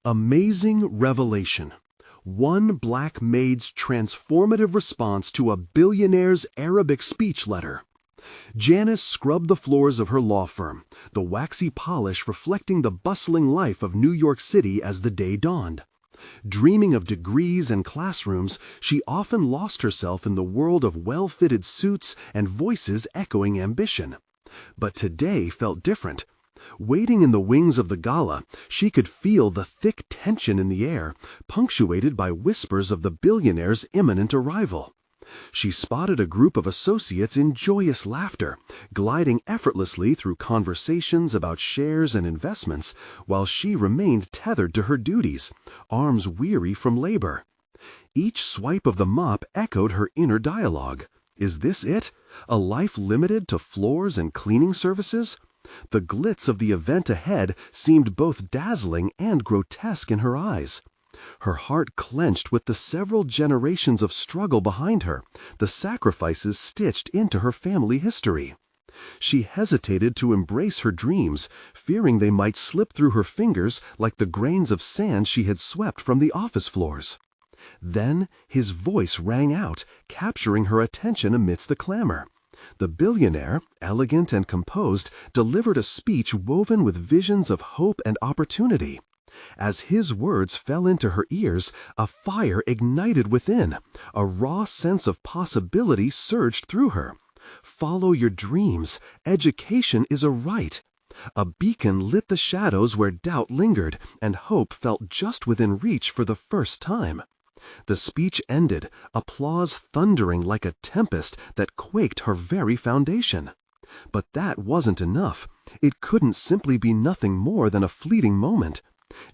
Amazing revelation. One black maid's transformative response to a billionaire's Arabic speech letter. Janice scrubbed the floors of her law firm, the waxy polish reflecting the bustling life of New York City as the day dawned. Dreaming of degrees and classrooms, she often lost herself in the world of well-fitted suits and voices echoing ambition. But today felt different. Waiting in the wings of the gala, she could feel the thick tension in the air, punctuated by whispers of the billionaire's imminent arrival. She spotted a group of associates in joyous laughter, gliding effortlessly through conversations about shares and investments, while she remained tethered to her duties, arms weary from labor. Each swipe of the mop echoed her inner dialogue. Is this it? A life limited to floors and cleaning services? The glitz of the event ahead seemed both dazzling and grotesque in her eyes. Her heart clenched with the several generations of struggle behind her, the sacrifices stitched into her family history. She hesitated to embrace her dreams, fearing they might slip through her fingers like the grains of sand she had swept from the office floors. Then his voice rang out, capturing her attention amidst the clamor. The billionaire, elegant and composed, delivered a speech woven with visions of hope and opportunity. As his words fell into her ears, a fire ignited within. A raw sense of possibility surged through her. Follow your dreams. Education is a right. A beacon lit the shadows where doubt lingered, and hope felt just within reach for the first time. The speech ended, applause thundering like a tempest that quaked her very foundation. But that wasn't enough. It couldn't simply be nothing more than a fleeting moment.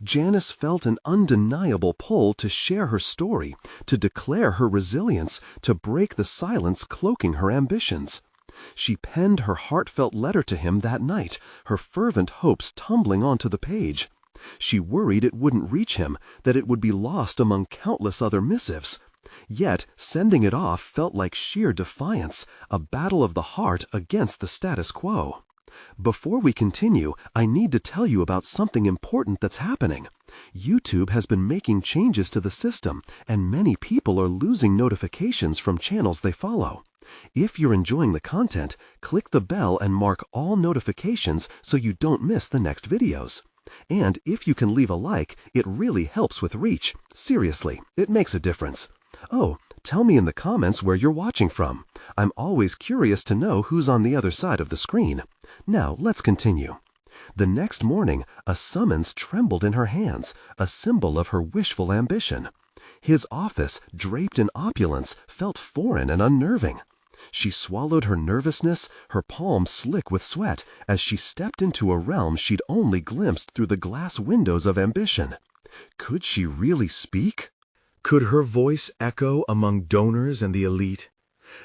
Janice felt an undeniable pull to share her story, to declare her resilience, to break the silence cloaking her ambitions. She penned her heartfelt letter to him that night, her fervent hopes tumbling onto the page. She worried it wouldn't reach him, that it would be lost among countless other missives. Yet, sending it off felt like sheer defiance, a battle of the heart against the status quo. Before we continue, I need to tell you about something important that's happening. YouTube has been making changes to the system, and many people are losing notifications from channels they follow. If you're enjoying the content, click the bell and mark all notifications so you don't miss the next videos. And if you can leave a like, it really helps with reach. Seriously, it makes a difference. Oh, tell me in the comments where you're watching from. I'm always curious to know who's on the other side of the screen. Now, let's continue. The next morning, a summons trembled in her hands, a symbol of her wishful ambition. His office, draped in opulence, felt foreign and unnerving. She swallowed her nervousness, her palms slick with sweat, as she stepped into a realm she'd only glimpsed through the glass windows of ambition. Could she really speak? Could her voice echo among donors and the elite?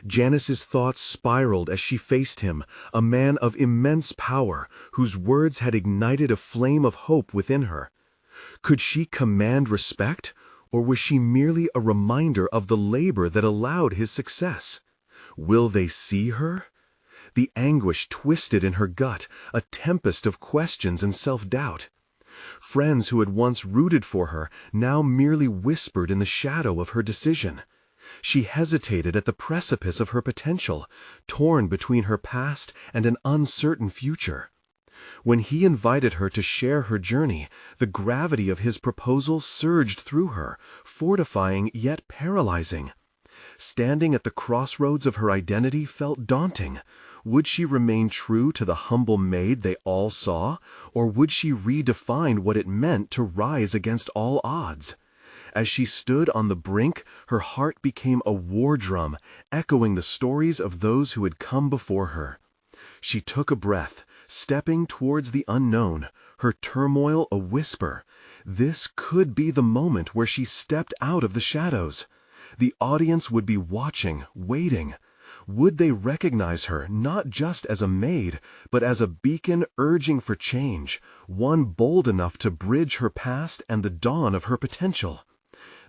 Janice's thoughts spiraled as she faced him, a man of immense power, whose words had ignited a flame of hope within her. Could she command respect, or was she merely a reminder of the labor that allowed his success? Will they see her? The anguish twisted in her gut, a tempest of questions and self-doubt. Friends who had once rooted for her now merely whispered in the shadow of her decision. She hesitated at the precipice of her potential, torn between her past and an uncertain future. When he invited her to share her journey, the gravity of his proposal surged through her, fortifying yet paralyzing. Standing at the crossroads of her identity felt daunting. Would she remain true to the humble maid they all saw, or would she redefine what it meant to rise against all odds? As she stood on the brink, her heart became a war drum, echoing the stories of those who had come before her. She took a breath, stepping towards the unknown, her turmoil a whisper. This could be the moment where she stepped out of the shadows. The audience would be watching, waiting. Would they recognize her not just as a maid, but as a beacon urging for change, one bold enough to bridge her past and the dawn of her potential?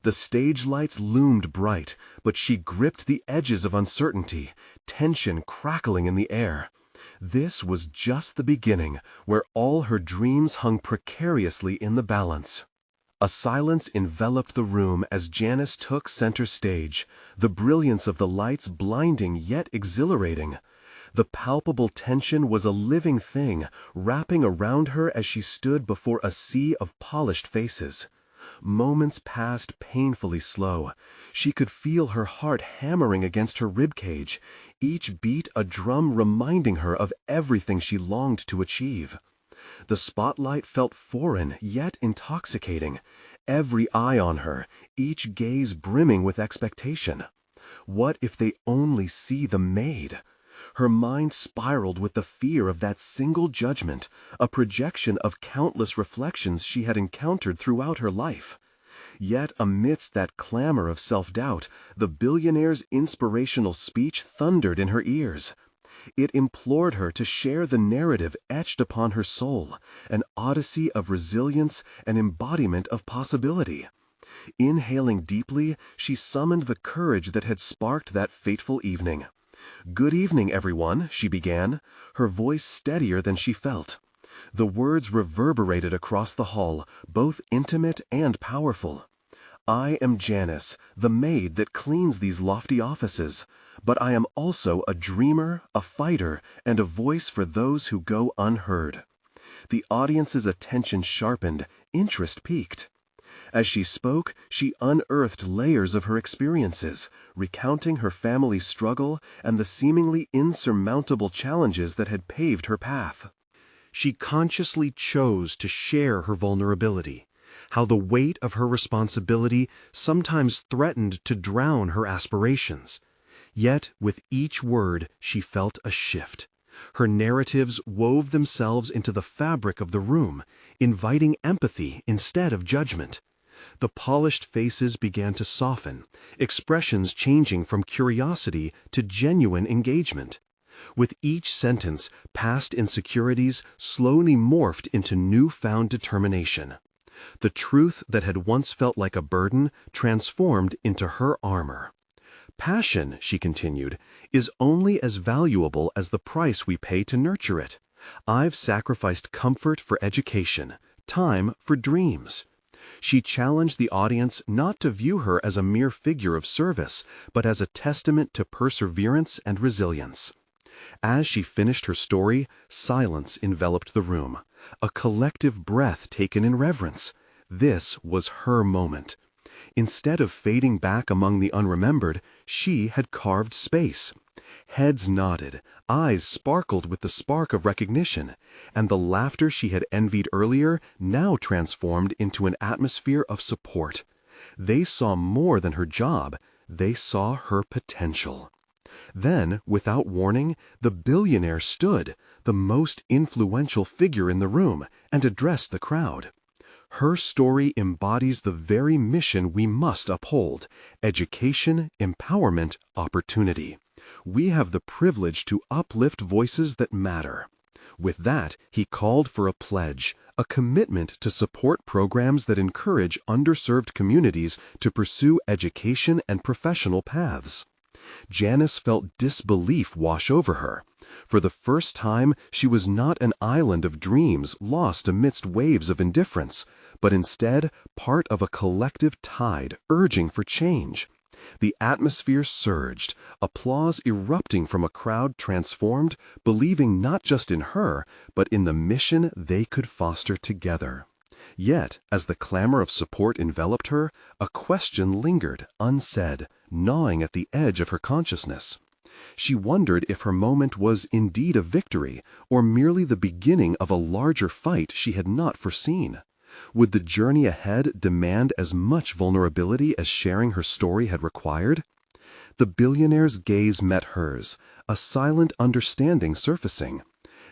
The stage lights loomed bright, but she gripped the edges of uncertainty, tension crackling in the air. This was just the beginning, where all her dreams hung precariously in the balance. A silence enveloped the room as Janice took center stage, the brilliance of the lights blinding yet exhilarating. The palpable tension was a living thing, wrapping around her as she stood before a sea of polished faces. Moments passed painfully slow. She could feel her heart hammering against her ribcage, each beat a drum reminding her of everything she longed to achieve. The spotlight felt foreign yet intoxicating, every eye on her, each gaze brimming with expectation. What if they only see the maid? Her mind spiraled with the fear of that single judgment, a projection of countless reflections she had encountered throughout her life. Yet amidst that clamor of self-doubt, the billionaire's inspirational speech thundered in her ears. It implored her to share the narrative etched upon her soul, an odyssey of resilience, an embodiment of possibility. Inhaling deeply, she summoned the courage that had sparked that fateful evening. "Good evening, everyone," she began, her voice steadier than she felt. The words reverberated across the hall, both intimate and powerful. "I am Janice, the maid that cleans these lofty offices, but I am also a dreamer, a fighter, and a voice for those who go unheard." The audience's attention sharpened, interest piqued. As she spoke, she unearthed layers of her experiences, recounting her family's struggle and the seemingly insurmountable challenges that had paved her path. She consciously chose to share her vulnerability, how the weight of her responsibility sometimes threatened to drown her aspirations. Yet, with each word, she felt a shift. Her narratives wove themselves into the fabric of the room, inviting empathy instead of judgment. The polished faces began to soften, expressions changing from curiosity to genuine engagement. With each sentence, past insecurities slowly morphed into newfound determination. The truth that had once felt like a burden transformed into her armor. "Passion," she continued, "is only as valuable as the price we pay to nurture it. I've sacrificed comfort for education, time for dreams." She challenged the audience not to view her as a mere figure of service, but as a testament to perseverance and resilience. As she finished her story, silence enveloped the room, a collective breath taken in reverence. This was her moment. Instead of fading back among the unremembered, she had carved space. Heads nodded, eyes sparkled with the spark of recognition, and the laughter she had envied earlier now transformed into an atmosphere of support. They saw more than her job, they saw her potential. Then, without warning, the billionaire stood, the most influential figure in the room, and addressed the crowd. Her story embodies the very mission we must uphold: education, empowerment, opportunity. We have the privilege to uplift voices that matter. With that, he called for a pledge, a commitment to support programs that encourage underserved communities to pursue education and professional paths. Janice felt disbelief wash over her. For the first time, she was not an island of dreams lost amidst waves of indifference, but instead part of a collective tide urging for change. The atmosphere surged, applause erupting from a crowd transformed, believing not just in her, but in the mission they could foster together. Yet, as the clamor of support enveloped her, a question lingered, unsaid, gnawing at the edge of her consciousness. She wondered if her moment was indeed a victory, or merely the beginning of a larger fight she had not foreseen. Would the journey ahead demand as much vulnerability as sharing her story had required? The billionaire's gaze met hers, a silent understanding surfacing.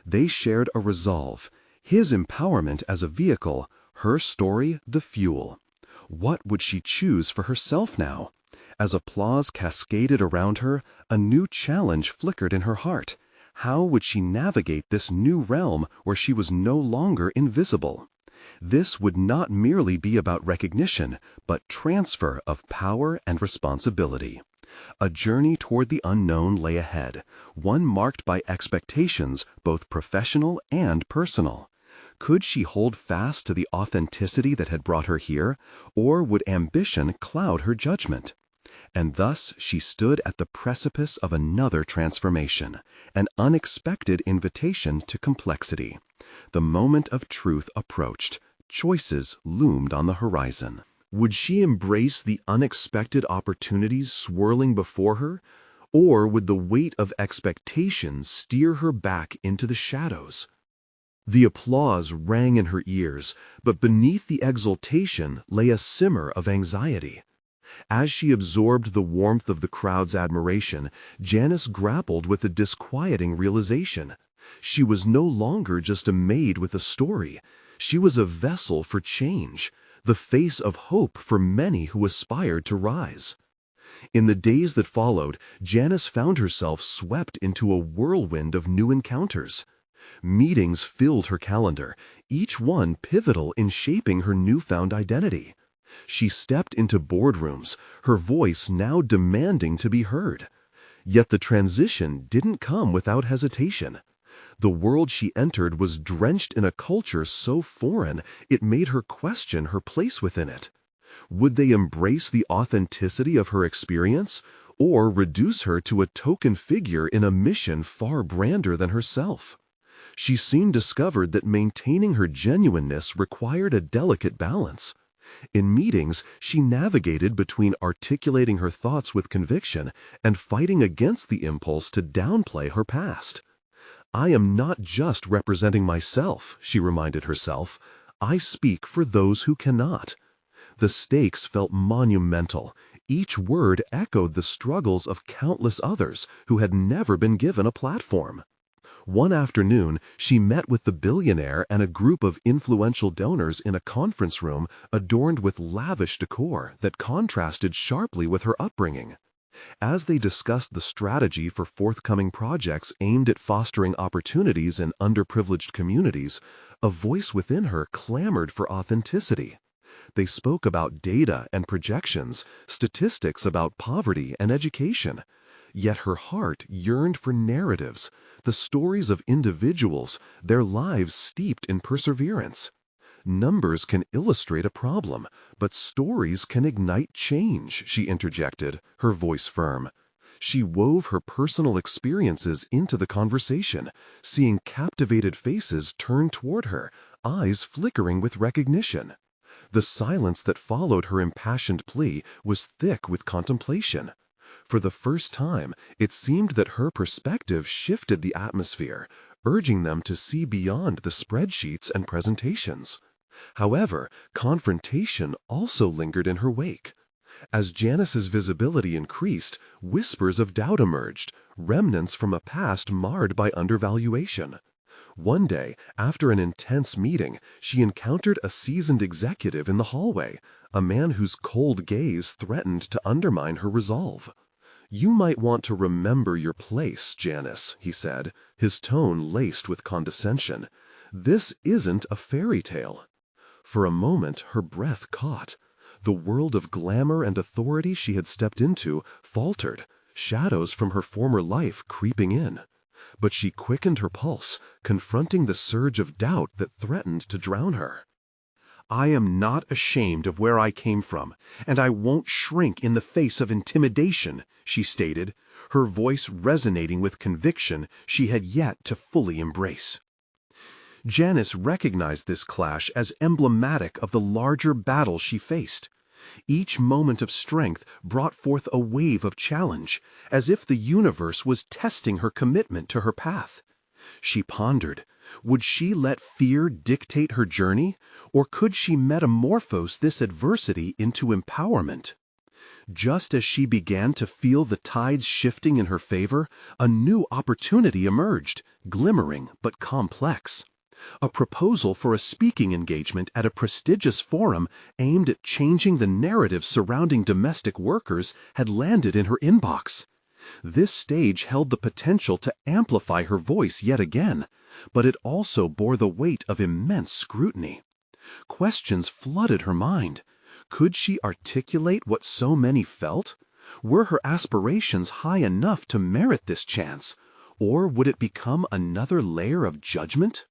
They shared a resolve, his empowerment as a vehicle, her story the fuel. What would she choose for herself now? As applause cascaded around her, a new challenge flickered in her heart. How would she navigate this new realm where she was no longer invisible? This would not merely be about recognition, but transfer of power and responsibility. A journey toward the unknown lay ahead, one marked by expectations, both professional and personal. Could she hold fast to the authenticity that had brought her here, or would ambition cloud her judgment? And thus she stood at the precipice of another transformation, an unexpected invitation to complexity. The moment of truth approached. Choices loomed on the horizon. Would she embrace the unexpected opportunities swirling before her, or would the weight of expectations steer her back into the shadows? The applause rang in her ears, but beneath the exultation lay a simmer of anxiety. As she absorbed the warmth of the crowd's admiration, Janice grappled with a disquieting realization. She was no longer just a maid with a story. She was a vessel for change, the face of hope for many who aspired to rise. In the days that followed, Janice found herself swept into a whirlwind of new encounters. Meetings filled her calendar, each one pivotal in shaping her newfound identity. She stepped into boardrooms, her voice now demanding to be heard. Yet the transition didn't come without hesitation. The world she entered was drenched in a culture so foreign it made her question her place within it. Would they embrace the authenticity of her experience, or reduce her to a token figure in a mission far grander than herself? She soon discovered that maintaining her genuineness required a delicate balance. In meetings, she navigated between articulating her thoughts with conviction and fighting against the impulse to downplay her past. "I am not just representing myself," she reminded herself. "I speak for those who cannot." The stakes felt monumental. Each word echoed the struggles of countless others who had never been given a platform. One afternoon, she met with the billionaire and a group of influential donors in a conference room adorned with lavish decor that contrasted sharply with her upbringing. As they discussed the strategy for forthcoming projects aimed at fostering opportunities in underprivileged communities, a voice within her clamored for authenticity. They spoke about data and projections, statistics about poverty and education. Yet her heart yearned for narratives, the stories of individuals, their lives steeped in perseverance. "Numbers can illustrate a problem, but stories can ignite change," she interjected, her voice firm. She wove her personal experiences into the conversation, seeing captivated faces turn toward her, eyes flickering with recognition. The silence that followed her impassioned plea was thick with contemplation. For the first time, it seemed that her perspective shifted the atmosphere, urging them to see beyond the spreadsheets and presentations. However, confrontation also lingered in her wake. As Janice's visibility increased, whispers of doubt emerged, remnants from a past marred by undervaluation. One day, after an intense meeting, she encountered a seasoned executive in the hallway, a man whose cold gaze threatened to undermine her resolve. "You might want to remember your place, Janice," he said, his tone laced with condescension. "This isn't a fairy tale." For a moment, her breath caught. The world of glamour and authority she had stepped into faltered, shadows from her former life creeping in. But she quickened her pulse, confronting the surge of doubt that threatened to drown her. "I am not ashamed of where I came from, and I won't shrink in the face of intimidation," she stated, her voice resonating with conviction she had yet to fully embrace. Janice recognized this clash as emblematic of the larger battle she faced. Each moment of strength brought forth a wave of challenge, as if the universe was testing her commitment to her path. She pondered, would she let fear dictate her journey, or could she metamorphose this adversity into empowerment? Just as she began to feel the tides shifting in her favor, a new opportunity emerged, glimmering but complex. A proposal for a speaking engagement at a prestigious forum aimed at changing the narrative surrounding domestic workers had landed in her inbox. This stage held the potential to amplify her voice yet again, but it also bore the weight of immense scrutiny. Questions flooded her mind. Could she articulate what so many felt? Were her aspirations high enough to merit this chance, or would it become another layer of judgment?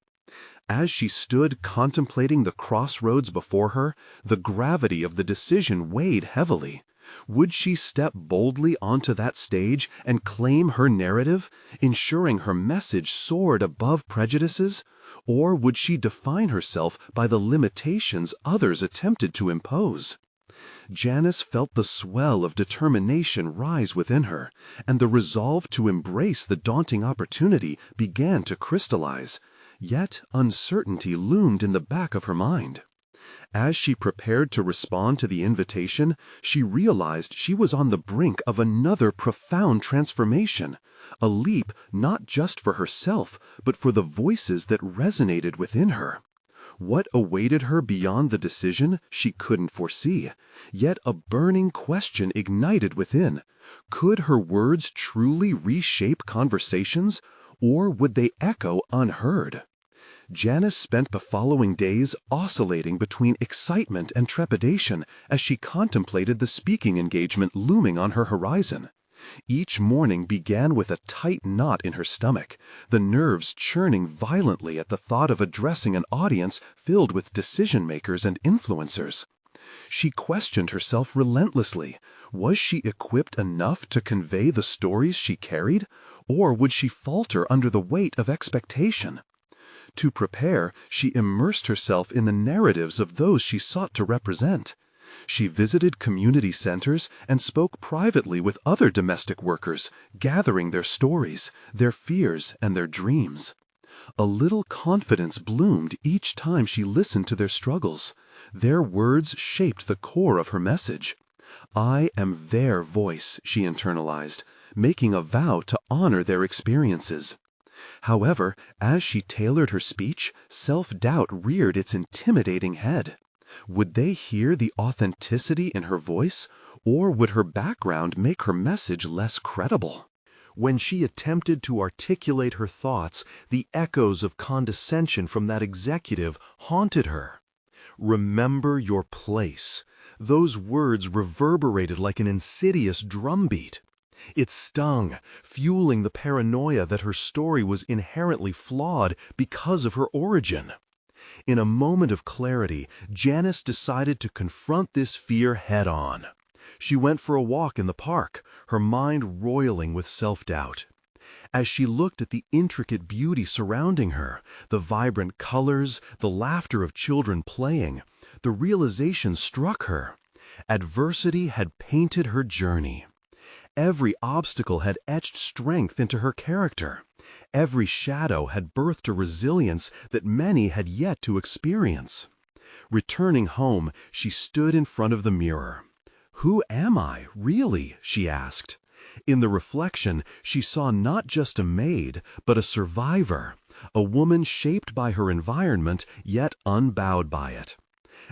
As she stood contemplating the crossroads before her, the gravity of the decision weighed heavily. Would she step boldly onto that stage and claim her narrative, ensuring her message soared above prejudices? Or would she define herself by the limitations others attempted to impose? Janice felt the swell of determination rise within her, and the resolve to embrace the daunting opportunity began to crystallize. Yet uncertainty loomed in the back of her mind. As she prepared to respond to the invitation, she realized she was on the brink of another profound transformation, a leap not just for herself, but for the voices that resonated within her. What awaited her beyond the decision she couldn't foresee, yet a burning question ignited within. Could her words truly reshape conversations, or would they echo unheard? Janice spent the following days oscillating between excitement and trepidation as she contemplated the speaking engagement looming on her horizon. Each morning began with a tight knot in her stomach, the nerves churning violently at the thought of addressing an audience filled with decision-makers and influencers. She questioned herself relentlessly. Was she equipped enough to convey the stories she carried, or would she falter under the weight of expectation? To prepare, she immersed herself in the narratives of those she sought to represent. She visited community centers and spoke privately with other domestic workers, gathering their stories, their fears, and their dreams. A little confidence bloomed each time she listened to their struggles. Their words shaped the core of her message. "I am their voice," she internalized, making a vow to honor their experiences. However, as she tailored her speech, self-doubt reared its intimidating head. Would they hear the authenticity in her voice, or would her background make her message less credible? When she attempted to articulate her thoughts, the echoes of condescension from that executive haunted her. "Remember your place." Those words reverberated like an insidious drumbeat. It stung, fueling the paranoia that her story was inherently flawed because of her origin. In a moment of clarity, Janice decided to confront this fear head-on. She went for a walk in the park, her mind roiling with self-doubt. As she looked at the intricate beauty surrounding her, the vibrant colors, the laughter of children playing, the realization struck her. Adversity had painted her journey. Every obstacle had etched strength into her character. Every shadow had birthed a resilience that many had yet to experience. Returning home, she stood in front of the mirror. "Who am I, really?" she asked. In the reflection, she saw not just a maid, but a survivor, a woman shaped by her environment, yet unbowed by it.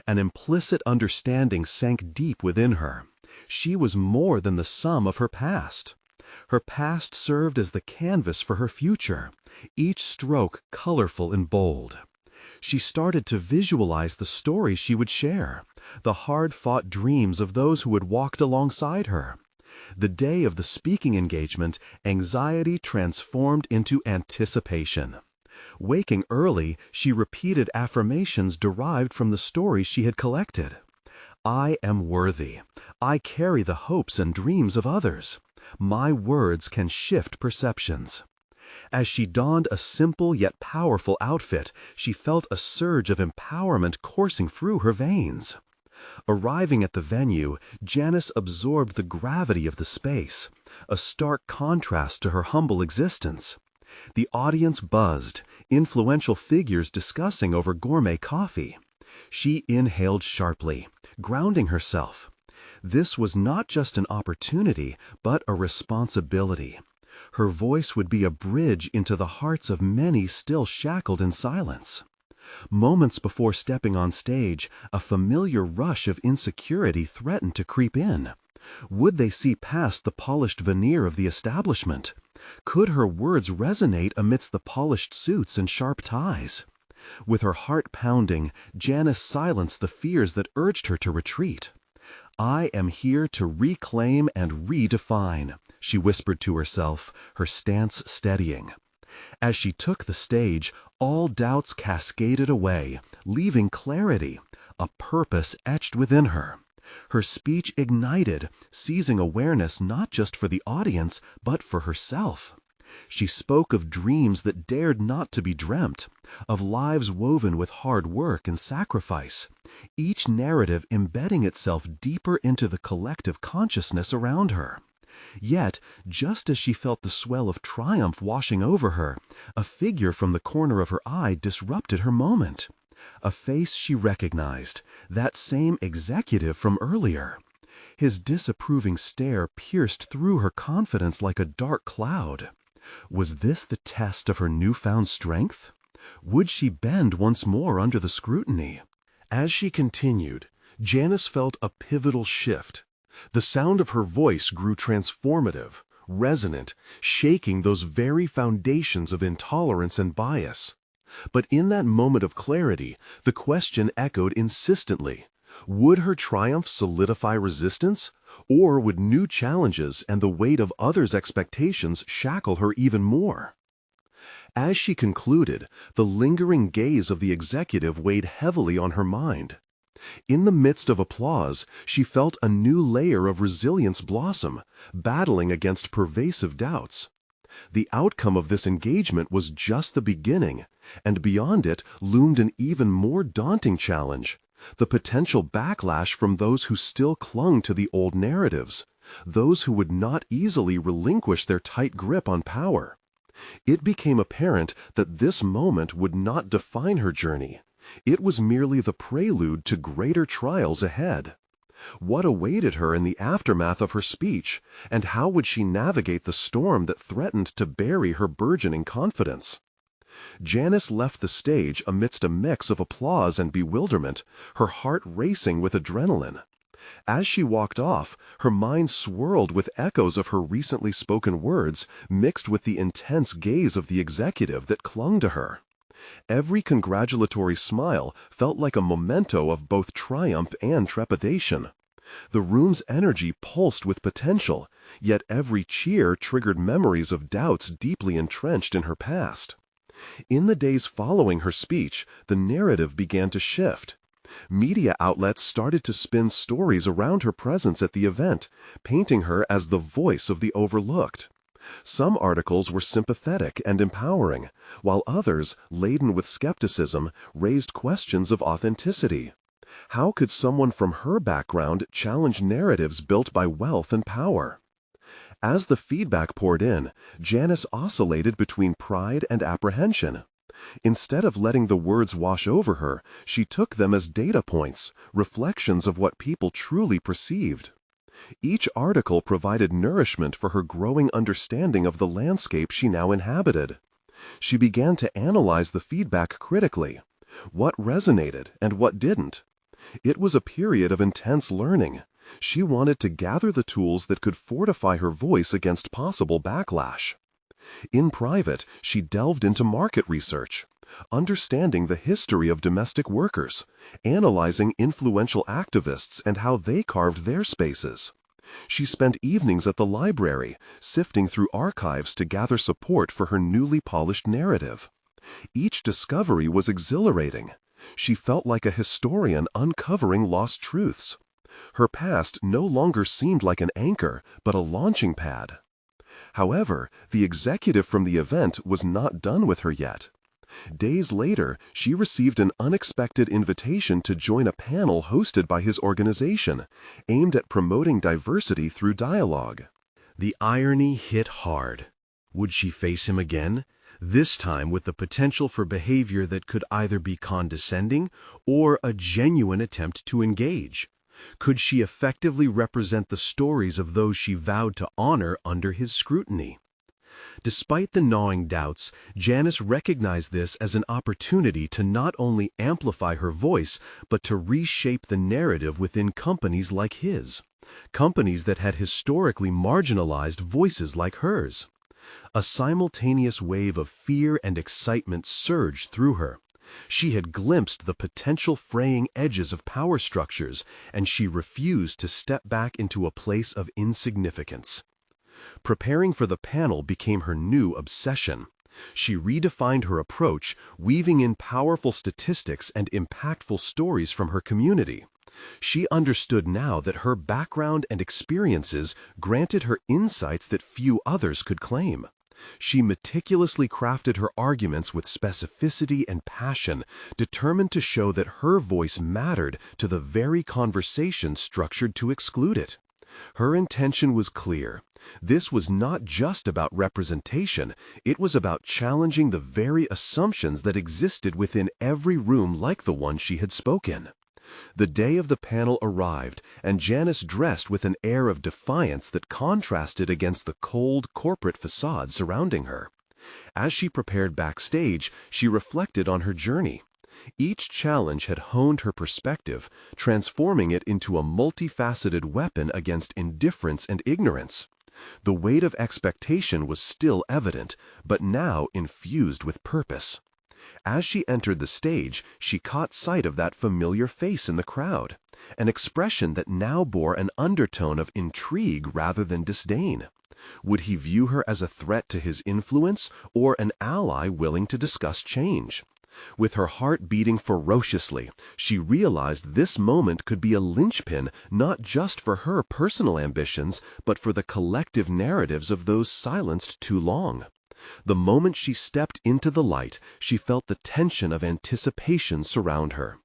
An implicit understanding sank deep within her. She was more than the sum of her past. Her past served as the canvas for her future, each stroke colorful and bold. She started to visualize the stories she would share, the hard-fought dreams of those who had walked alongside her. The day of the speaking engagement, anxiety transformed into anticipation. Waking early, she repeated affirmations derived from the stories she had collected. "I am worthy. I carry the hopes and dreams of others. My words can shift perceptions." As she donned a simple yet powerful outfit, she felt a surge of empowerment coursing through her veins. Arriving at the venue, Janice absorbed the gravity of the space, a stark contrast to her humble existence. The audience buzzed, influential figures discussing over gourmet coffee. She inhaled sharply, grounding herself. This was not just an opportunity, but a responsibility. Her voice would be a bridge into the hearts of many still shackled in silence. Moments before stepping on stage, a familiar rush of insecurity threatened to creep in. Would they see past the polished veneer of the establishment? Could her words resonate amidst the polished suits and sharp ties? With her heart pounding, Janice silenced the fears that urged her to retreat. "I am here to reclaim and redefine," she whispered to herself, her stance steadying. As she took the stage, all doubts cascaded away, leaving clarity, a purpose etched within her. Her speech ignited, seizing awareness not just for the audience, but for herself. She spoke of dreams that dared not to be dreamt, of lives woven with hard work and sacrifice, each narrative embedding itself deeper into the collective consciousness around her. Yet, just as she felt the swell of triumph washing over her, a figure from the corner of her eye disrupted her moment. A face she recognized, that same executive from earlier. His disapproving stare pierced through her confidence like a dark cloud. Was this the test of her newfound strength? Would she bend once more under the scrutiny? As she continued, Janice felt a pivotal shift. The sound of her voice grew transformative, resonant, shaking those very foundations of intolerance and bias. But in that moment of clarity, the question echoed insistently. Would her triumph solidify resistance, or would new challenges and the weight of others' expectations shackle her even more? As she concluded, the lingering gaze of the executive weighed heavily on her mind. In the midst of applause, she felt a new layer of resilience blossom, battling against pervasive doubts. The outcome of this engagement was just the beginning, and beyond it loomed an even more daunting challenge: the potential backlash from those who still clung to the old narratives, those who would not easily relinquish their tight grip on power. It became apparent that this moment would not define her journey. It was merely the prelude to greater trials ahead. What awaited her in the aftermath of her speech, and how would she navigate the storm that threatened to bury her burgeoning confidence? Janice left the stage amidst a mix of applause and bewilderment, her heart racing with adrenaline. As she walked off, her mind swirled with echoes of her recently spoken words, mixed with the intense gaze of the executive that clung to her. Every congratulatory smile felt like a memento of both triumph and trepidation. The room's energy pulsed with potential, yet every cheer triggered memories of doubts deeply entrenched in her past. In the days following her speech, the narrative began to shift. Media outlets started to spin stories around her presence at the event, painting her as the voice of the overlooked. Some articles were sympathetic and empowering, while others, laden with skepticism, raised questions of authenticity. How could someone from her background challenge narratives built by wealth and power? As the feedback poured in, Janice oscillated between pride and apprehension. Instead of letting the words wash over her, she took them as data points, reflections of what people truly perceived. Each article provided nourishment for her growing understanding of the landscape she now inhabited. She began to analyze the feedback critically. What resonated and what didn't? It was a period of intense learning. She wanted to gather the tools that could fortify her voice against possible backlash. In private, she delved into market research, understanding the history of domestic workers, analyzing influential activists and how they carved their spaces. She spent evenings at the library, sifting through archives to gather support for her newly polished narrative. Each discovery was exhilarating. She felt like a historian uncovering lost truths. Her past no longer seemed like an anchor, but a launching pad. However, the executive from the event was not done with her yet. Days later, she received an unexpected invitation to join a panel hosted by his organization, aimed at promoting diversity through dialogue. The irony hit hard. Would she face him again? This time with the potential for behavior that could either be condescending or a genuine attempt to engage. Could she effectively represent the stories of those she vowed to honor under his scrutiny? Despite the gnawing doubts, Janice recognized this as an opportunity to not only amplify her voice, but to reshape the narrative within companies like his, companies that had historically marginalized voices like hers. A simultaneous wave of fear and excitement surged through her. She had glimpsed the potential fraying edges of power structures, and she refused to step back into a place of insignificance. Preparing for the panel became her new obsession. She redefined her approach, weaving in powerful statistics and impactful stories from her community. She understood now that her background and experiences granted her insights that few others could claim. She meticulously crafted her arguments with specificity and passion, determined to show that her voice mattered to the very conversation structured to exclude it. Her intention was clear. This was not just about representation, it was about challenging the very assumptions that existed within every room like the one she had spoken. The day of the panel arrived, and Janice dressed with an air of defiance that contrasted against the cold, corporate facade surrounding her. As she prepared backstage, she reflected on her journey. Each challenge had honed her perspective, transforming it into a multifaceted weapon against indifference and ignorance. The weight of expectation was still evident, but now infused with purpose. As she entered the stage, she caught sight of that familiar face in the crowd, an expression that now bore an undertone of intrigue rather than disdain. Would he view her as a threat to his influence or an ally willing to discuss change? With her heart beating ferociously, she realized this moment could be a linchpin not just for her personal ambitions, but for the collective narratives of those silenced too long. The moment she stepped into the light, she felt the tension of anticipation surround her.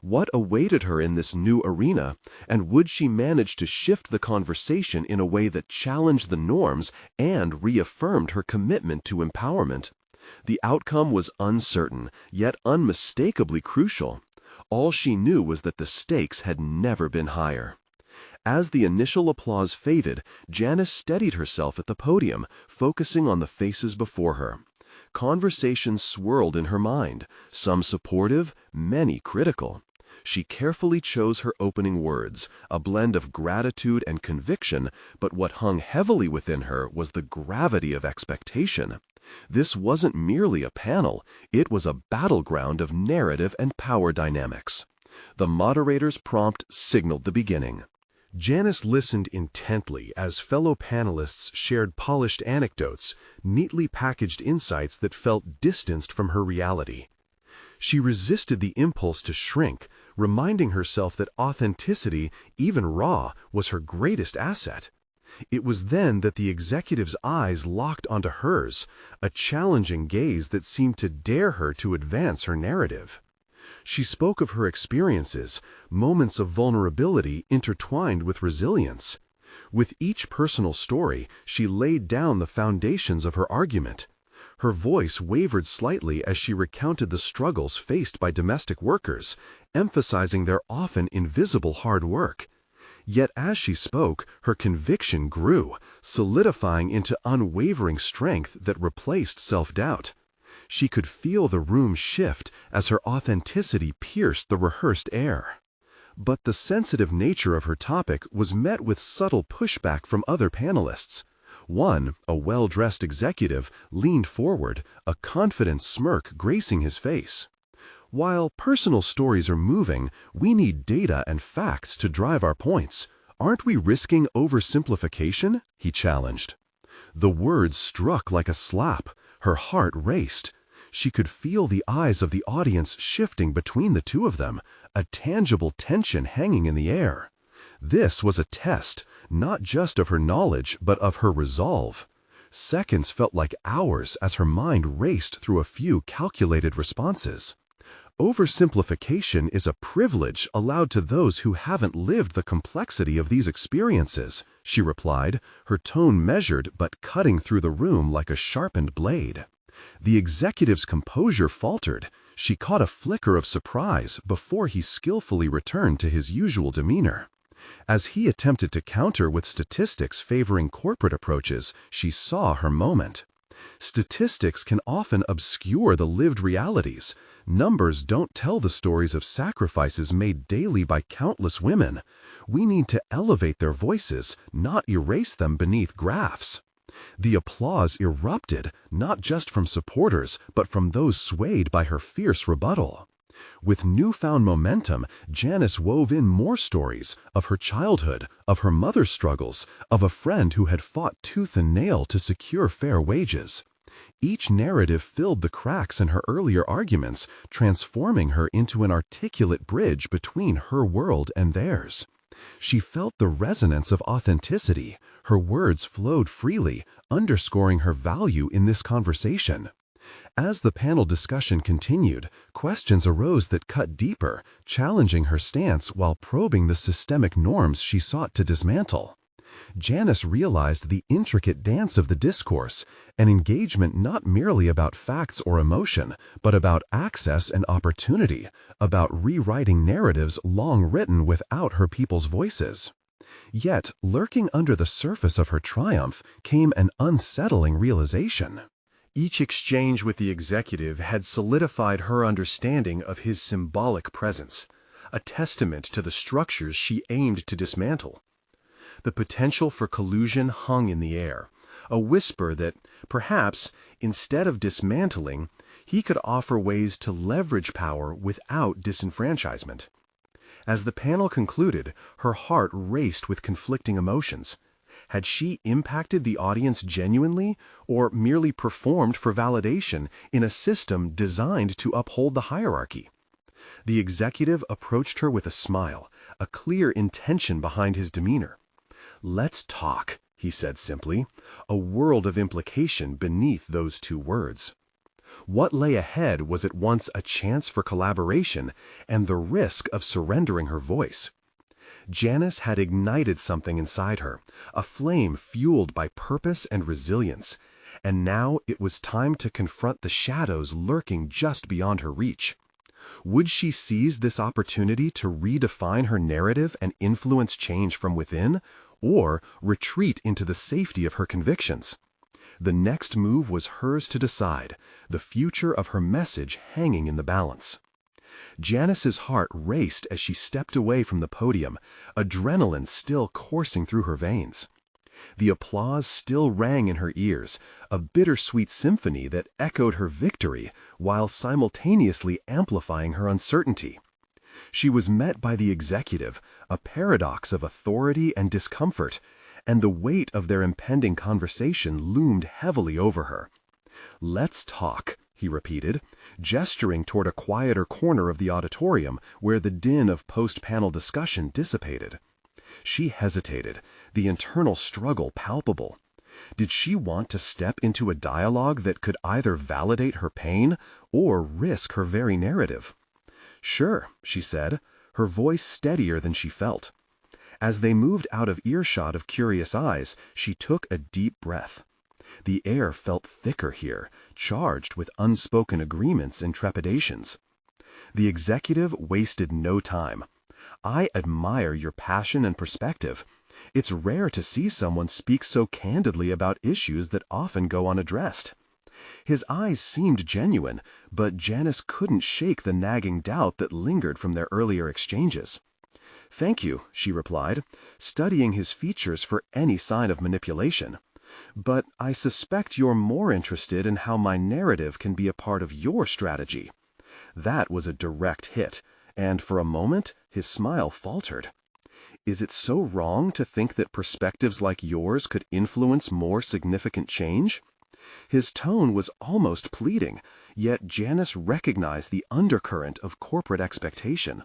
What awaited her in this new arena, and would she manage to shift the conversation in a way that challenged the norms and reaffirmed her commitment to empowerment? The outcome was uncertain, yet unmistakably crucial. All she knew was that the stakes had never been higher. As the initial applause faded, Janice steadied herself at the podium, focusing on the faces before her. Conversations swirled in her mind, some supportive, many critical. She carefully chose her opening words, a blend of gratitude and conviction, but what hung heavily within her was the gravity of expectation. This wasn't merely a panel, it was a battleground of narrative and power dynamics. The moderator's prompt signaled the beginning. Janice listened intently as fellow panelists shared polished anecdotes, neatly packaged insights that felt distanced from her reality. She resisted the impulse to shrink, reminding herself that authenticity, even raw, was her greatest asset. It was then that the executive's eyes locked onto hers, a challenging gaze that seemed to dare her to advance her narrative. She spoke of her experiences, moments of vulnerability intertwined with resilience. With each personal story, she laid down the foundations of her argument. Her voice wavered slightly as she recounted the struggles faced by domestic workers, emphasizing their often invisible hard work. Yet as she spoke, her conviction grew, solidifying into unwavering strength that replaced self-doubt. She could feel the room shift as her authenticity pierced the rehearsed air. But the sensitive nature of her topic was met with subtle pushback from other panelists. One, a well-dressed executive, leaned forward, a confident smirk gracing his face. "While personal stories are moving, we need data and facts to drive our points. Aren't we risking oversimplification?" he challenged. The words struck like a slap. Her heart raced. She could feel the eyes of the audience shifting between the two of them, a tangible tension hanging in the air. This was a test, not just of her knowledge, but of her resolve. Seconds felt like hours as her mind raced through a few calculated responses. "Oversimplification is a privilege allowed to those who haven't lived the complexity of these experiences," she replied, her tone measured but cutting through the room like a sharpened blade. The executive's composure faltered. She caught a flicker of surprise before he skillfully returned to his usual demeanor. As he attempted to counter with statistics favoring corporate approaches, she saw her moment. Statistics can often obscure the lived realities. Numbers don't tell the stories of sacrifices made daily by countless women. We need to elevate their voices, not erase them beneath graphs. The applause erupted, not just from supporters, but from those swayed by her fierce rebuttal. With newfound momentum, Janice wove in more stories of her childhood, of her mother's struggles, of a friend who had fought tooth and nail to secure fair wages. Each narrative filled the cracks in her earlier arguments, transforming her into an articulate bridge between her world and theirs. She felt the resonance of authenticity. Her words flowed freely, underscoring her value in this conversation. As the panel discussion continued, questions arose that cut deeper, challenging her stance while probing the systemic norms she sought to dismantle. Janice realized the intricate dance of the discourse, an engagement not merely about facts or emotion, but about access and opportunity, about rewriting narratives long written without her people's voices. Yet, lurking under the surface of her triumph came an unsettling realization. Each exchange with the executive had solidified her understanding of his symbolic presence, a testament to the structures she aimed to dismantle. The potential for collusion hung in the air, a whisper that, perhaps, instead of dismantling, he could offer ways to leverage power without disenfranchisement. As the panel concluded, her heart raced with conflicting emotions. Had she impacted the audience genuinely, or merely performed for validation in a system designed to uphold the hierarchy? The executive approached her with a smile, a clear intention behind his demeanor. "Let's talk," he said simply, a world of implication beneath those two words. What lay ahead was at once a chance for collaboration and the risk of surrendering her voice. Janice had ignited something inside her, a flame fueled by purpose and resilience, and now it was time to confront the shadows lurking just beyond her reach. Would she seize this opportunity to redefine her narrative and influence change from within, or retreat into the safety of her convictions? The next move was hers to decide, the future of her message hanging in the balance. Janice's heart raced as she stepped away from the podium, adrenaline still coursing through her veins. The applause still rang in her ears, a bittersweet symphony that echoed her victory while simultaneously amplifying her uncertainty. She was met by the executive, a paradox of authority and discomfort, and the weight of their impending conversation loomed heavily over her. "Let's talk," he repeated, gesturing toward a quieter corner of the auditorium where the din of post-panel discussion dissipated. She hesitated, the internal struggle palpable. Did she want to step into a dialogue that could either validate her pain or risk her very narrative? "Sure," she said, her voice steadier than she felt. As they moved out of earshot of curious eyes, she took a deep breath. The air felt thicker here, charged with unspoken agreements and trepidations. The executive wasted no time. "I admire your passion and perspective. It's rare to see someone speak so candidly about issues that often go unaddressed." His eyes seemed genuine, but Janice couldn't shake the nagging doubt that lingered from their earlier exchanges. "Thank you," she replied, studying his features for any sign of manipulation. "But I suspect you're more interested in how my narrative can be a part of your strategy." That was a direct hit, and for a moment his smile faltered. "Is it so wrong to think that perspectives like yours could influence more significant change?" His tone was almost pleading, yet Janice recognized the undercurrent of corporate expectation.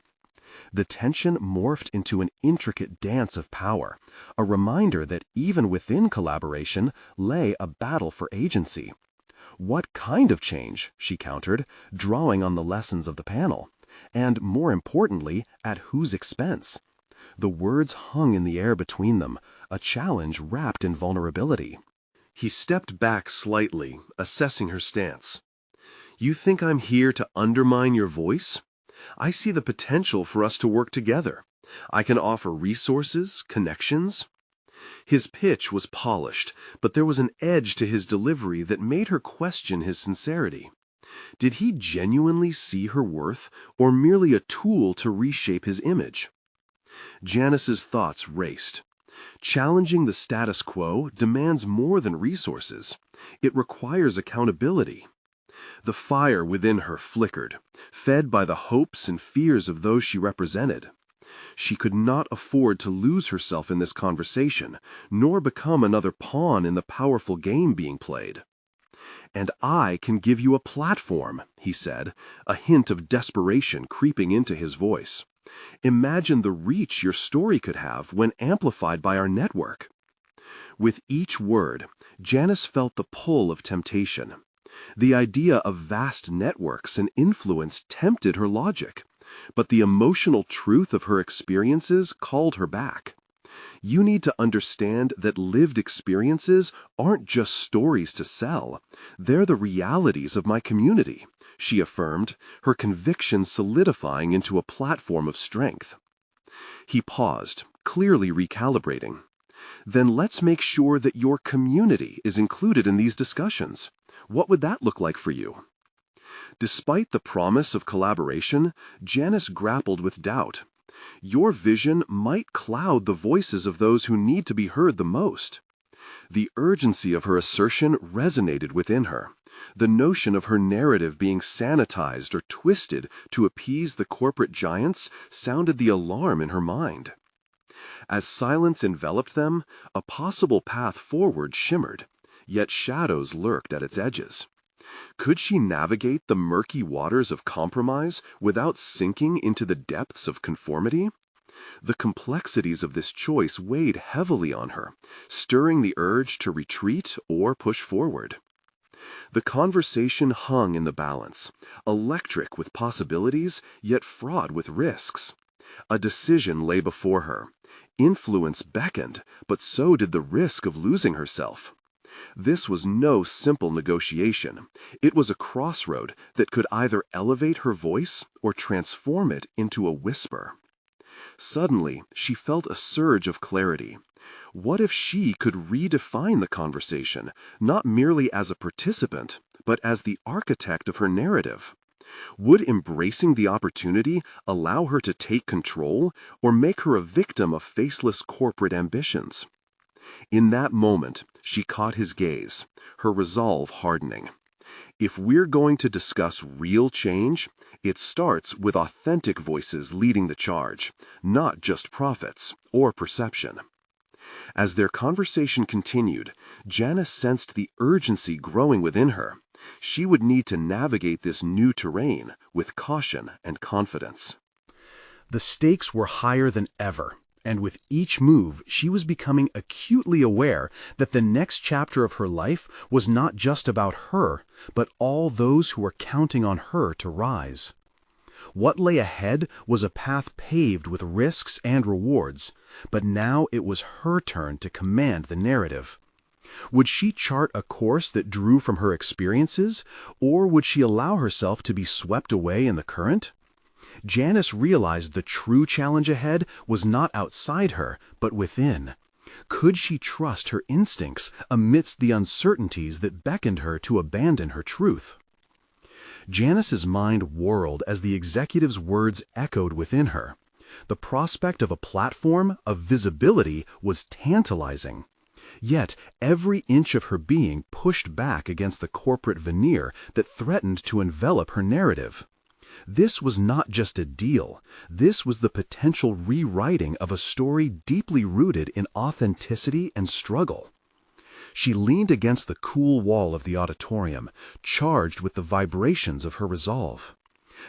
The tension morphed into an intricate dance of power, a reminder that even within collaboration lay a battle for agency. "What kind of change?" she countered, drawing on the lessons of the panel. "And more importantly, at whose expense?" The words hung in the air between them, a challenge wrapped in vulnerability. He stepped back slightly, assessing her stance. "You think I'm here to undermine your voice? I see the potential for us to work together. I can offer resources, connections." His pitch was polished, but there was an edge to his delivery that made her question his sincerity. Did he genuinely see her worth, or merely a tool to reshape his image? Janice's thoughts raced. Challenging the status quo demands more than resources. It requires accountability. The fire within her flickered, fed by the hopes and fears of those she represented. She could not afford to lose herself in this conversation, nor become another pawn in the powerful game being played. "And I can give you a platform," he said, a hint of desperation creeping into his voice. "Imagine the reach your story could have when amplified by our network." With each word, Janice felt the pull of temptation. The idea of vast networks and influence tempted her logic, but the emotional truth of her experiences called her back. "You need to understand that lived experiences aren't just stories to sell. They're the realities of my community," she affirmed, her conviction solidifying into a platform of strength. He paused, clearly recalibrating. "Then let's make sure that your community is included in these discussions. What would that look like for you?" Despite the promise of collaboration, Janice grappled with doubt. Your vision might cloud the voices of those who need to be heard the most. The urgency of her assertion resonated within her. The notion of her narrative being sanitized or twisted to appease the corporate giants sounded the alarm in her mind. As silence enveloped them, a possible path forward shimmered, yet shadows lurked at its edges. Could she navigate the murky waters of compromise without sinking into the depths of conformity? The complexities of this choice weighed heavily on her, stirring the urge to retreat or push forward. The conversation hung in the balance, electric with possibilities, yet fraught with risks. A decision lay before her. Influence beckoned, but so did the risk of losing herself. This was no simple negotiation. It was a crossroad that could either elevate her voice or transform it into a whisper. Suddenly, she felt a surge of clarity. What if she could redefine the conversation, not merely as a participant, but as the architect of her narrative? Would embracing the opportunity allow her to take control or make her a victim of faceless corporate ambitions? In that moment, she caught his gaze, her resolve hardening. If we're going to discuss real change, it starts with authentic voices leading the charge, not just profits or perception. As their conversation continued, Janice sensed the urgency growing within her. She would need to navigate this new terrain with caution and confidence. The stakes were higher than ever, and with each move she was becoming acutely aware that the next chapter of her life was not just about her, but all those who were counting on her to rise. What lay ahead was a path paved with risks and rewards, but now it was her turn to command the narrative. Would she chart a course that drew from her experiences, or would she allow herself to be swept away in the current? Janice realized the true challenge ahead was not outside her, but within. Could she trust her instincts amidst the uncertainties that beckoned her to abandon her truth? Janice's mind whirled as the executive's words echoed within her. The prospect of a platform, of visibility, was tantalizing. Yet every inch of her being pushed back against the corporate veneer that threatened to envelop her narrative. This was not just a deal. This was the potential rewriting of a story deeply rooted in authenticity and struggle. She leaned against the cool wall of the auditorium, charged with the vibrations of her resolve.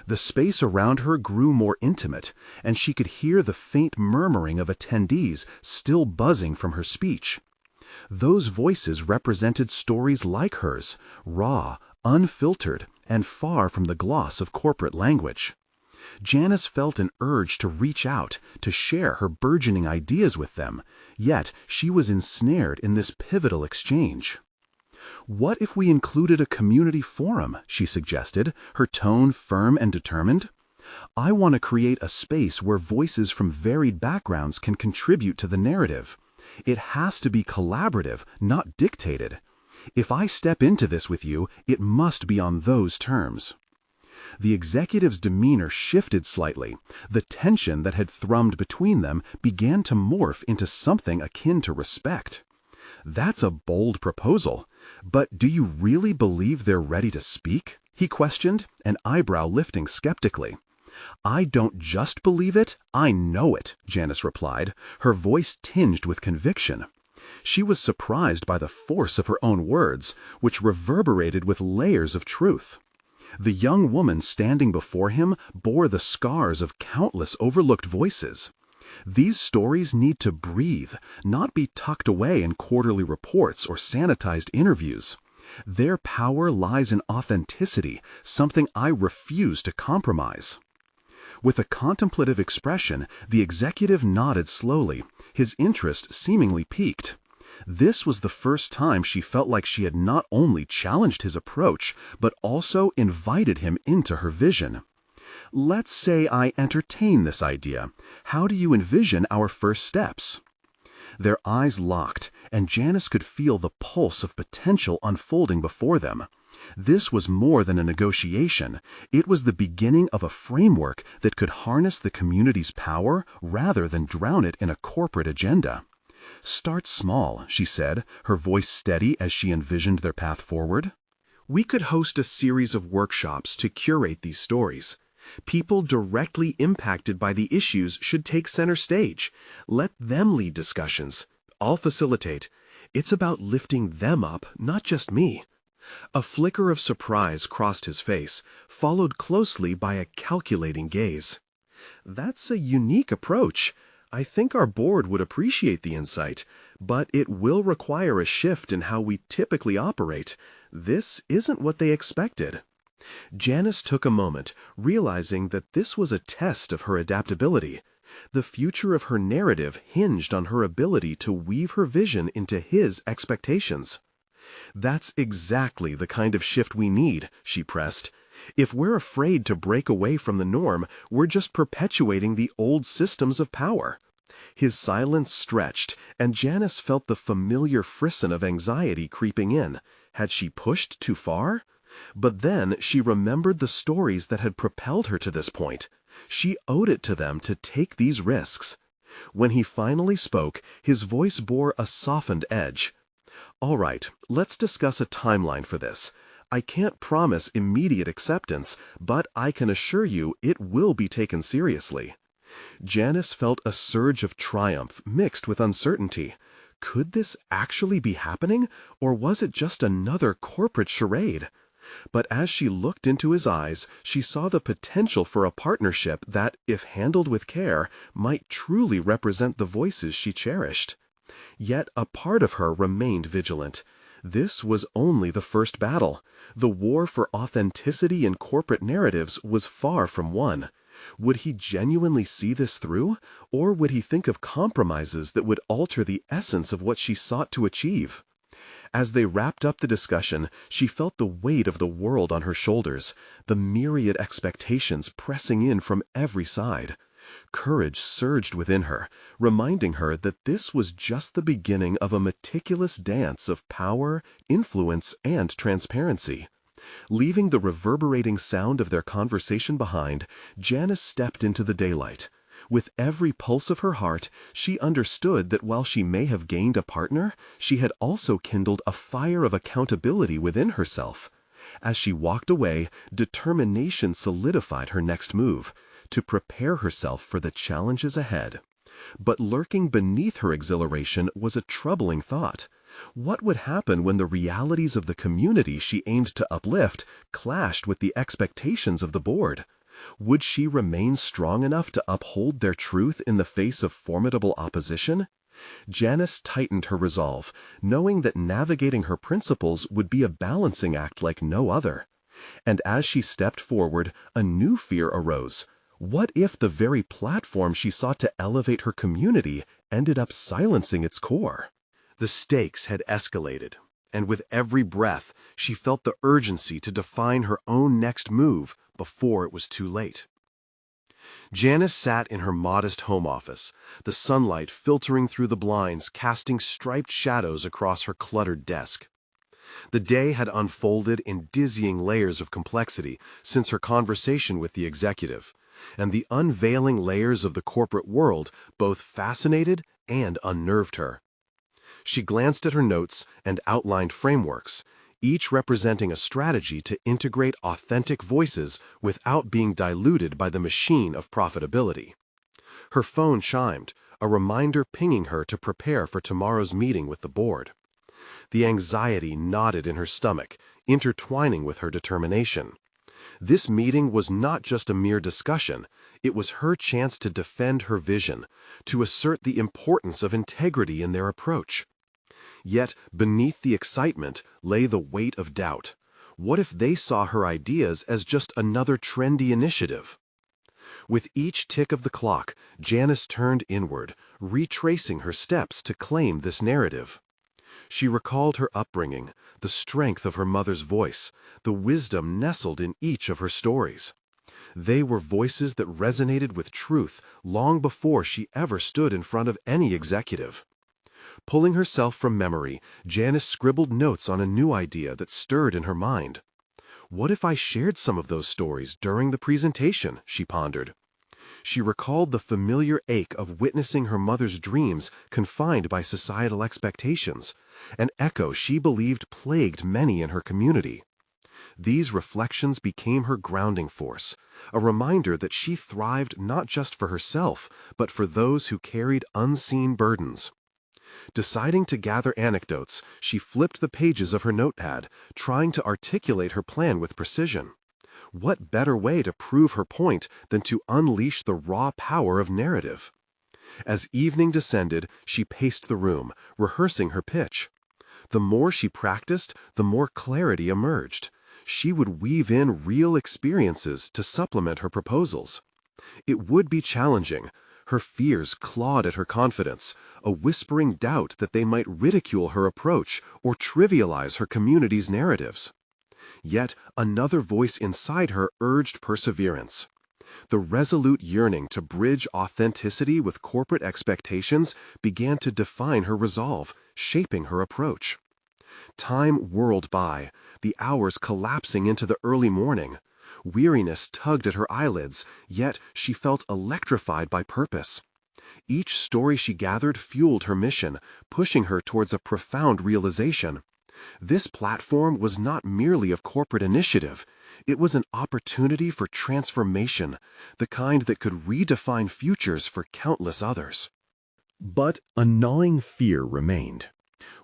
The space around her grew more intimate, and she could hear the faint murmuring of attendees still buzzing from her speech. Those voices represented stories like hers, raw, unfiltered, and far from the gloss of corporate language. Janice felt an urge to reach out, to share her burgeoning ideas with them, yet she was ensnared in this pivotal exchange. "What if we included a community forum?" she suggested, her tone firm and determined. "I want to create a space where voices from varied backgrounds can contribute to the narrative. It has to be collaborative, not dictated. If I step into this with you, it must be on those terms." The executive's demeanor shifted slightly. The tension that had thrummed between them began to morph into something akin to respect. "That's a bold proposal. But do you really believe they're ready to speak?" he questioned, an eyebrow lifting skeptically. "I don't just believe it, I know it," Janice replied, her voice tinged with conviction. She was surprised by the force of her own words, which reverberated with layers of truth. The young woman standing before him bore the scars of countless overlooked voices. These stories need to breathe, not be tucked away in quarterly reports or sanitized interviews. Their power lies in authenticity, something I refuse to compromise. With a contemplative expression, the executive nodded slowly, his interest seemingly piqued. This was the first time she felt like she had not only challenged his approach, but also invited him into her vision. Let's say I entertain this idea. How do you envision our first steps? Their eyes locked, and Janice could feel the pulse of potential unfolding before them. This was more than a negotiation. It was the beginning of a framework that could harness the community's power rather than drown it in a corporate agenda. "Start small," she said, her voice steady as she envisioned their path forward. We could host a series of workshops to curate these stories. People directly impacted by the issues should take center stage. Let them lead discussions. I'll facilitate. It's about lifting them up, not just me. A flicker of surprise crossed his face, followed closely by a calculating gaze. That's a unique approach. I think our board would appreciate the insight, but it will require a shift in how we typically operate. This isn't what they expected. Janice took a moment, realizing that this was a test of her adaptability. The future of her narrative hinged on her ability to weave her vision into his expectations. "That's exactly the kind of shift we need," she pressed. "If we're afraid to break away from the norm, we're just perpetuating the old systems of power." His silence stretched, and Janice felt the familiar frisson of anxiety creeping in. Had she pushed too far? But then she remembered the stories that had propelled her to this point. She owed it to them to take these risks. When he finally spoke, his voice bore a softened edge. "All right, let's discuss a timeline for this. I can't promise immediate acceptance, but I can assure you it will be taken seriously." Janice felt a surge of triumph mixed with uncertainty. Could this actually be happening, or was it just another corporate charade? But as she looked into his eyes, she saw the potential for a partnership that, if handled with care, might truly represent the voices she cherished. Yet a part of her remained vigilant. This was only the first battle. The war for authenticity in corporate narratives was far from won. Would he genuinely see this through, or would he think of compromises that would alter the essence of what she sought to achieve? As they wrapped up the discussion, she felt the weight of the world on her shoulders, the myriad expectations pressing in from every side. Courage surged within her, reminding her that this was just the beginning of a meticulous dance of power, influence, and transparency. Leaving the reverberating sound of their conversation behind, Janice stepped into the daylight. With every pulse of her heart, she understood that while she may have gained a partner, she had also kindled a fire of accountability within herself. As she walked away, determination solidified her next move, to prepare herself for the challenges ahead. But lurking beneath her exhilaration was a troubling thought. What would happen when the realities of the community she aimed to uplift clashed with the expectations of the board? Would she remain strong enough to uphold their truth in the face of formidable opposition? Janice tightened her resolve, knowing that navigating her principles would be a balancing act like no other. And as she stepped forward, a new fear arose. What if the very platform she sought to elevate her community ended up silencing its core? The stakes had escalated, and with every breath, she felt the urgency to define her own next move before it was too late. Janice sat in her modest home office, the sunlight filtering through the blinds, casting striped shadows across her cluttered desk. The day had unfolded in dizzying layers of complexity since her conversation with the executive, and the unveiling layers of the corporate world both fascinated and unnerved her. She glanced at her notes and outlined frameworks, each representing a strategy to integrate authentic voices without being diluted by the machine of profitability. Her phone chimed, a reminder pinging her to prepare for tomorrow's meeting with the board. The anxiety knotted in her stomach, intertwining with her determination. This meeting was not just a mere discussion, it was her chance to defend her vision, to assert the importance of integrity in their approach. Yet, beneath the excitement lay the weight of doubt. What if they saw her ideas as just another trendy initiative? With each tick of the clock, Janice turned inward, retracing her steps to claim this narrative. She recalled her upbringing, the strength of her mother's voice, the wisdom nestled in each of her stories. They were voices that resonated with truth long before she ever stood in front of any executive. Pulling herself from memory, Janice scribbled notes on a new idea that stirred in her mind. What if I shared some of those stories during the presentation, she pondered. She recalled the familiar ache of witnessing her mother's dreams confined by societal expectations, an echo she believed plagued many in her community. These reflections became her grounding force, a reminder that she thrived not just for herself, but for those who carried unseen burdens. Deciding to gather anecdotes, she flipped the pages of her notepad, trying to articulate her plan with precision. What better way to prove her point than to unleash the raw power of narrative? As evening descended, she paced the room, rehearsing her pitch. The more she practiced, the more clarity emerged. She would weave in real experiences to supplement her proposals. It would be challenging. Her fears clawed at her confidence, a whispering doubt that they might ridicule her approach or trivialize her community's narratives. Yet another voice inside her urged perseverance. The resolute yearning to bridge authenticity with corporate expectations began to define her resolve, shaping her approach. Time whirled by, the hours collapsing into the early morning. Weariness tugged at her eyelids, yet she felt electrified by purpose. Each story she gathered fueled her mission, pushing her towards a profound realization. This platform was not merely of corporate initiative. It was an opportunity for transformation, the kind that could redefine futures for countless others. But a gnawing fear remained.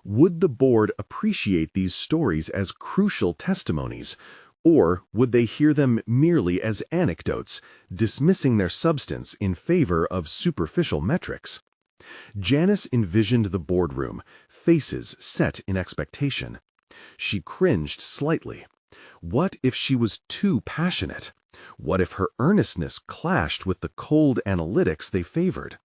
Would the board appreciate these stories as crucial testimonies, or would they hear them merely as anecdotes, dismissing their substance in favor of superficial metrics? Janice envisioned the boardroom, faces set in expectation. She cringed slightly. What if she was too passionate? What if her earnestness clashed with the cold analytics they favored?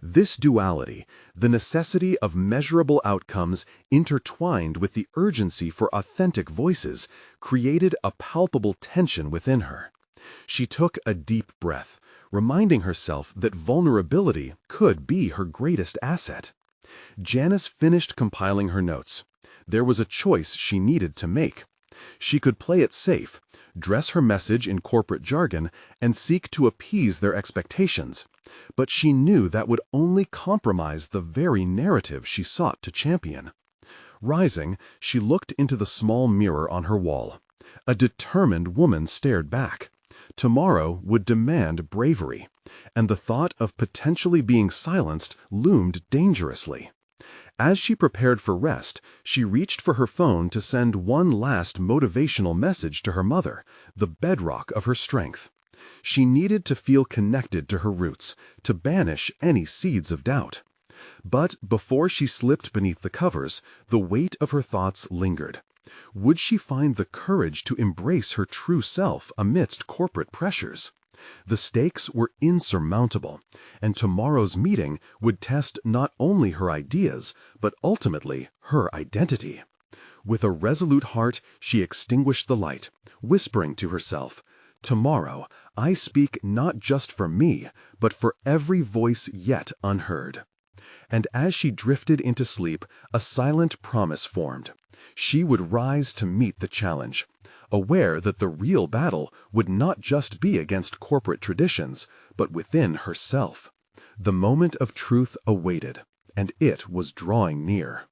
This duality, the necessity of measurable outcomes intertwined with the urgency for authentic voices, created a palpable tension within her. She took a deep breath, reminding herself that vulnerability could be her greatest asset. Janice finished compiling her notes. There was a choice she needed to make. She could play it safe, dress her message in corporate jargon, and seek to appease their expectations. But she knew that would only compromise the very narrative she sought to champion. Rising, she looked into the small mirror on her wall. A determined woman stared back. Tomorrow would demand bravery, and the thought of potentially being silenced loomed dangerously. As she prepared for rest, she reached for her phone to send one last motivational message to her mother, the bedrock of her strength. She needed to feel connected to her roots, to banish any seeds of doubt. But before she slipped beneath the covers, the weight of her thoughts lingered. Would she find the courage to embrace her true self amidst corporate pressures? The stakes were insurmountable, and tomorrow's meeting would test not only her ideas, but ultimately her identity. With a resolute heart, she extinguished the light, whispering to herself, "Tomorrow, I speak not just for me, but for every voice yet unheard." And as she drifted into sleep, a silent promise formed. She would rise to meet the challenge, aware that the real battle would not just be against corporate traditions, but within herself. The moment of truth awaited, and it was drawing near.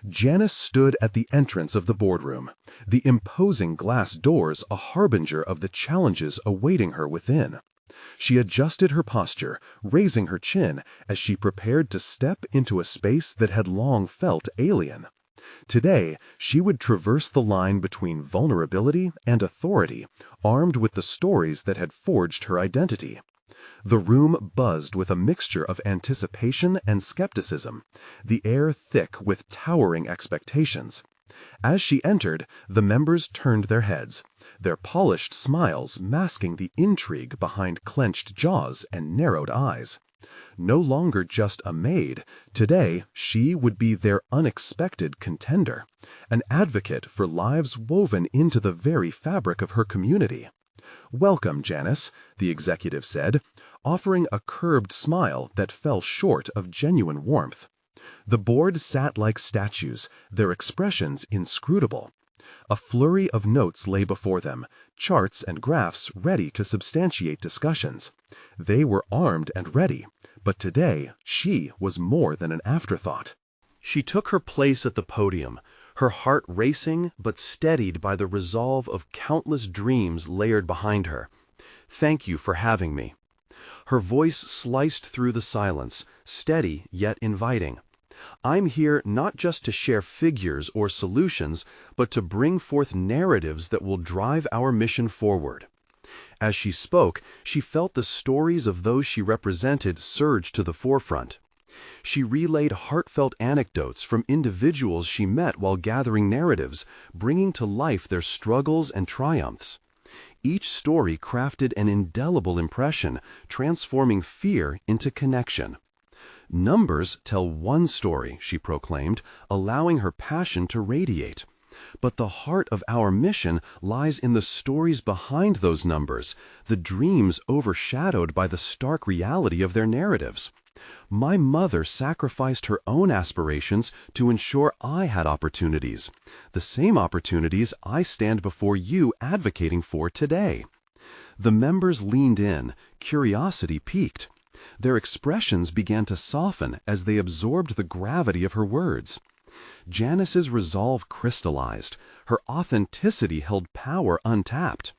Janice stood at the entrance of the boardroom, the imposing glass doors a harbinger of the challenges awaiting her within. She adjusted her posture, raising her chin as she prepared to step into a space that had long felt alien. Today, she would traverse the line between vulnerability and authority, armed with the stories that had forged her identity. The room buzzed with a mixture of anticipation and skepticism, the air thick with towering expectations. As she entered, the members turned their heads, their polished smiles masking the intrigue behind clenched jaws and narrowed eyes. No longer just a maid, today she would be their unexpected contender, an advocate for lives woven into the very fabric of her community. "Welcome, Janice," the executive said, offering a curbed smile that fell short of genuine warmth. The board sat like statues, their expressions inscrutable. A flurry of notes lay before them, charts and graphs ready to substantiate discussions. They were armed and ready, but today she was more than an afterthought. She took her place at the podium, her heart racing but steadied by the resolve of countless dreams layered behind her. "Thank you for having me." Her voice sliced through the silence, steady yet inviting. "I'm here not just to share figures or solutions, but to bring forth narratives that will drive our mission forward." As she spoke, she felt the stories of those she represented surge to the forefront. She relayed heartfelt anecdotes from individuals she met while gathering narratives, bringing to life their struggles and triumphs. Each story crafted an indelible impression, transforming fear into connection. "Numbers tell one story," she proclaimed, allowing her passion to radiate. "But the heart of our mission lies in the stories behind those numbers, the dreams overshadowed by the stark reality of their narratives. My mother sacrificed her own aspirations to ensure I had opportunities, the same opportunities I stand before you advocating for today." The members leaned in, curiosity piqued. Their expressions began to soften as they absorbed the gravity of her words. Janice's resolve crystallized. Her authenticity held power untapped.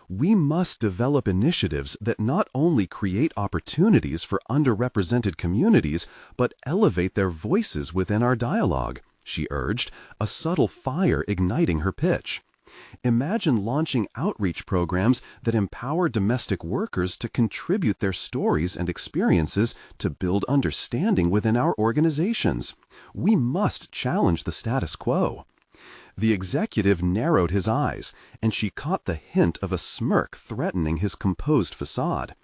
"We must develop initiatives that not only create opportunities for underrepresented communities, but elevate their voices within our dialogue," she urged, a subtle fire igniting her pitch. "Imagine launching outreach programs that empower domestic workers to contribute their stories and experiences to build understanding within our organizations. We must challenge the status quo." The executive narrowed his eyes, and she caught the hint of a smirk threatening his composed facade.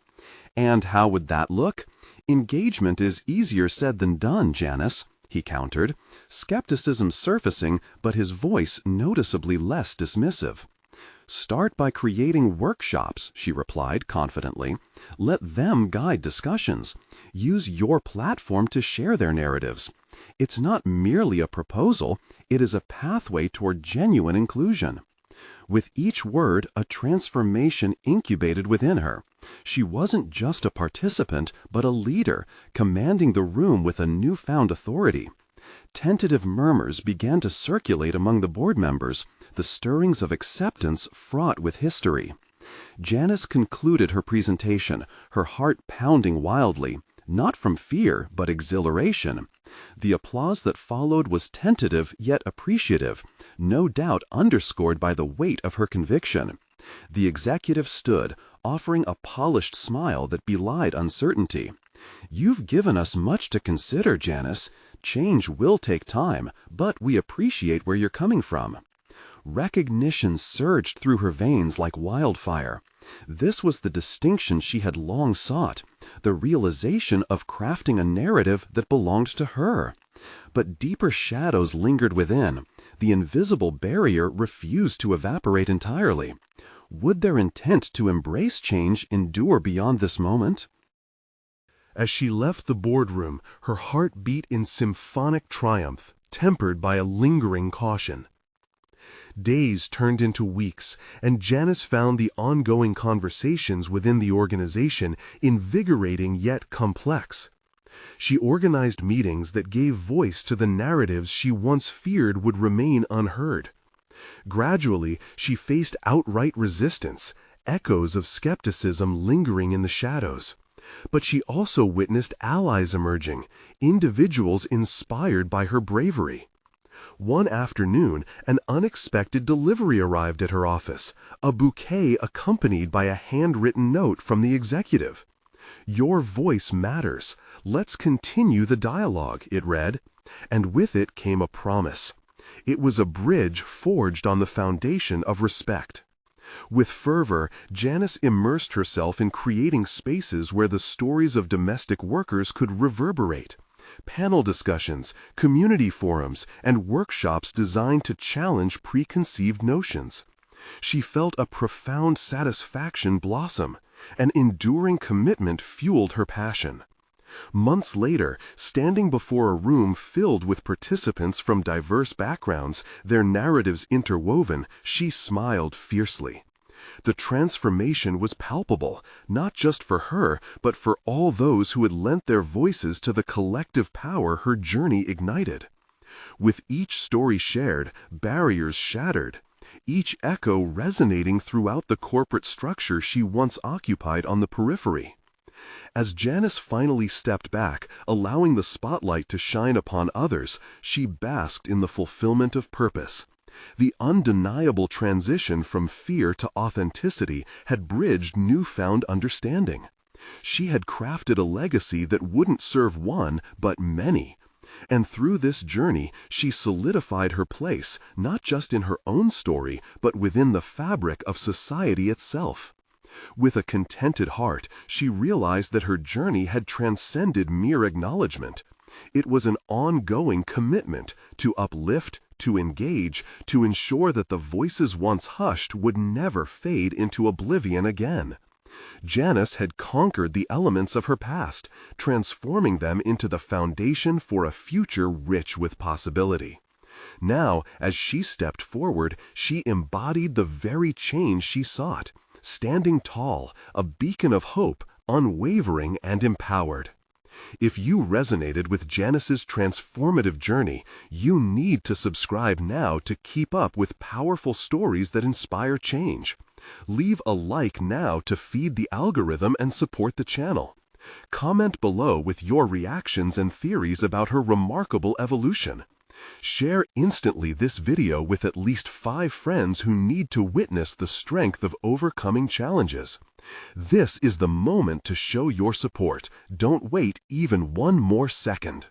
"And how would that look? Engagement is easier said than done, Janice," he countered, skepticism surfacing but his voice noticeably less dismissive. "Start by creating workshops," she replied confidently. "Let them guide discussions. Use your platform to share their narratives. It's not merely a proposal, it is a pathway toward genuine inclusion." With each word, a transformation incubated within her. She wasn't just a participant, but a leader, commanding the room with a newfound authority. Tentative murmurs began to circulate among the board members, the stirrings of acceptance fraught with history. Janice concluded her presentation, her heart pounding wildly, not from fear, but exhilaration. The applause that followed was tentative yet appreciative, no doubt underscored by the weight of her conviction. The executive stood, offering a polished smile that belied uncertainty. "You've given us much to consider, Janice. Change will take time, but we appreciate where you're coming from." Recognition surged through her veins like wildfire. This was the distinction she had long sought, the realization of crafting a narrative that belonged to her. But deeper shadows lingered within. The invisible barrier refused to evaporate entirely. Would their intent to embrace change endure beyond this moment? As she left the boardroom, her heart beat in symphonic triumph, tempered by a lingering caution. Days turned into weeks, and Janice found the ongoing conversations within the organization invigorating yet complex. She organized meetings that gave voice to the narratives she once feared would remain unheard. Gradually, she faced outright resistance, echoes of skepticism lingering in the shadows. But she also witnessed allies emerging, individuals inspired by her bravery. One afternoon, an unexpected delivery arrived at her office, a bouquet accompanied by a handwritten note from the executive. "Your voice matters. Let's continue the dialogue," it read. And with it came a promise. It was a bridge forged on the foundation of respect. With fervor, Janice immersed herself in creating spaces where the stories of domestic workers could reverberate. Panel discussions, community forums, and workshops designed to challenge preconceived notions. She felt a profound satisfaction blossom. An enduring commitment fueled her passion. Months later, standing before a room filled with participants from diverse backgrounds, their narratives interwoven, she smiled fiercely. The transformation was palpable, not just for her, but for all those who had lent their voices to the collective power her journey ignited. With each story shared, barriers shattered, each echo resonating throughout the corporate structure she once occupied on the periphery. As Janice finally stepped back, allowing the spotlight to shine upon others, she basked in the fulfillment of purpose. The undeniable transition from fear to authenticity had bridged newfound understanding. She had crafted a legacy that wouldn't serve one, but many. And through this journey, she solidified her place, not just in her own story, but within the fabric of society itself. With a contented heart, she realized that her journey had transcended mere acknowledgement. It was an ongoing commitment to uplift, to engage, to ensure that the voices once hushed would never fade into oblivion again. Janice had conquered the elements of her past, transforming them into the foundation for a future rich with possibility. Now, as she stepped forward, she embodied the very change she sought, standing tall, a beacon of hope, unwavering and empowered. If you resonated with Janice's transformative journey, you need to subscribe now to keep up with powerful stories that inspire change. Leave a like now to feed the algorithm and support the channel. Comment below with your reactions and theories about her remarkable evolution. Share instantly this video with at least 5 friends who need to witness the strength of overcoming challenges. This is the moment to show your support. Don't wait even one more second.